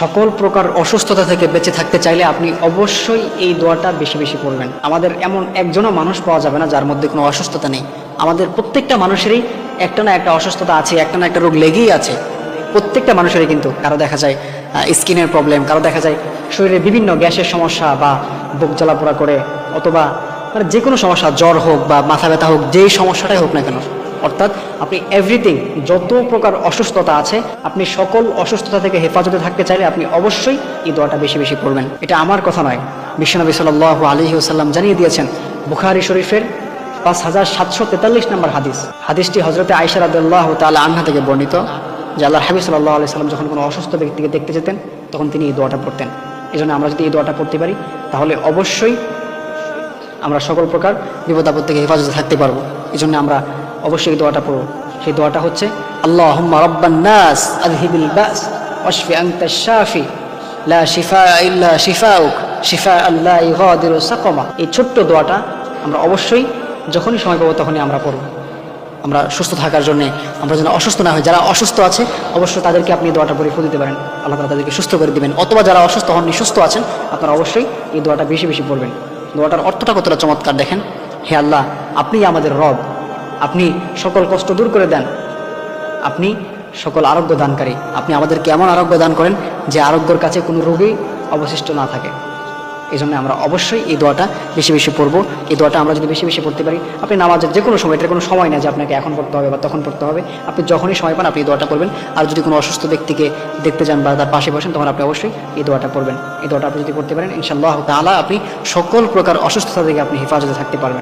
সকল প্রকার অসুস্থতা থেকে বেঁচে থাকতে চাইলে আপনি অবশ্যই এই দোয়াটা বেশি বেশি পড়বেন। আমাদের এমন একজনও মানুষ পাওয়া যাবে না যার মধ্যে কোনো অসুস্থতা নেই। আমাদের প্রত্যেকটা মানুষেরই একটা না একটা অসুস্থতা আছে, একটা না একটা রোগ লেগেই আছে প্রত্যেকটা মানুষেরই। কিন্তু কারো দেখা যায় স্কিনের প্রবলেম, কারো দেখা যায় শরীরে বিভিন্ন গ্যাসের সমস্যা বা বুক জ্বালাপোড়া করে, অথবা মানে যে কোনো সমস্যা, জ্বর হোক বা মাথা ব্যথা হোক, যেই সমস্যাটাই হোক না কেন, অর্থাৎ আপনি এভরিথিং, যত প্রকার অসুস্থতা আছে, আপনি সকল অসুস্থতা থেকে হেফাজতে থাকতে চাইলে আপনি অবশ্যই এই দোয়াটা বেশি বেশি পড়বেন। এটা আমার কথা নয়, বিশ্বনবী সাল্লাল্লাহু আলাইহি ওয়াসাল্লাম জানিয়ে দিয়েছেন বুখারী শরীফের 5743 নম্বর হাদিস। হাদিসটি হযরতে আয়েশা রাদিয়াল্লাহু তাআলা আনহা থেকে বর্ণিত যে আল্লাহর হাবিব সাল্লাল্লাহু আলাইহি ওয়াসাল্লাম যখন কোনো অসুস্থ ব্যক্তিকে দেখতে যেতেন তখন তিনি এই দোয়াটা পড়তেন। এজন্য আমরা যদি এই দোয়াটা পড়তে পারি তাহলে অবশ্যই আমরা সকল প্রকার বিপদ আপদ থেকে হেফাজতে থাকতে পারবো। এই জন্য আমরা অবশ্যই এই দোয়াটা পড়ব। সেই দোয়াটা হচ্ছে আল্লাহুম্মা রাব্বান নাস আযহিবিল বাস ওয়াশফি আনতাশ শাফি লা শিফা ইল্লা শিফাউক শিফাআন লা ইগাদিরু সাকামা। এই ছোট্ট দোয়াটা আমরা অবশ্যই যখনই সময় পাবো তখনই আমরা পড়ব। আমরা সুস্থ থাকার জন্য, আমরা যেন অসুস্থ না হয়। যারা অসুস্থ আছে অবশ্যই তাদেরকে আপনি দোয়াটা পড়ে দিতে পারেন, আল্লাহ তাআলা তাদেরকে সুস্থ করে দিবেন। অথবা যারা অসুস্থ হননি, সুস্থ আছেন, আপনারা অবশ্যই এই দোয়াটা বেশি বেশি পড়বেন। দোয়াটার অর্থটা কতটা চমৎকার দেখেন। হে আল্লাহ, আপনি আমাদের রব, আপনি সকল কষ্ট দূর করে দেন, আপনি সকল আরোগ্য দানকারী। আপনি আমাদেরকে এমন আরোগ্য দান করেন যে আরোগ্যর কাছে কোনো রোগই অবশিষ্ট না থাকে। এই জন্য আমরা অবশ্যই এই দোয়াটা বেশি বেশি পড়বো। এই দোয়াটা আমরা যদি বেশি বেশি পড়তে পারি, আপনি নামাজের যে কোনো সময়, এটার কোনো সময় না যে আপনাকে এখন পড়তে হবে বা তখন পড়তে হবে, আপনি যখনই সময় পান আপনি এই দোয়াটা পড়বেন। আর যদি কোনো অসুস্থ ব্যক্তিকে দেখতে যান বা তার পাশে বসেন তখন আপনি অবশ্যই এই দোয়াটা পড়বেন। এই দোয়াটা আপনি যদি করতে পারেন ইনশাআল্লাহ তাআলা আপনি সকল প্রকার অসুস্থতা থেকে আপনি হেফাজতে থাকতে পারবেন।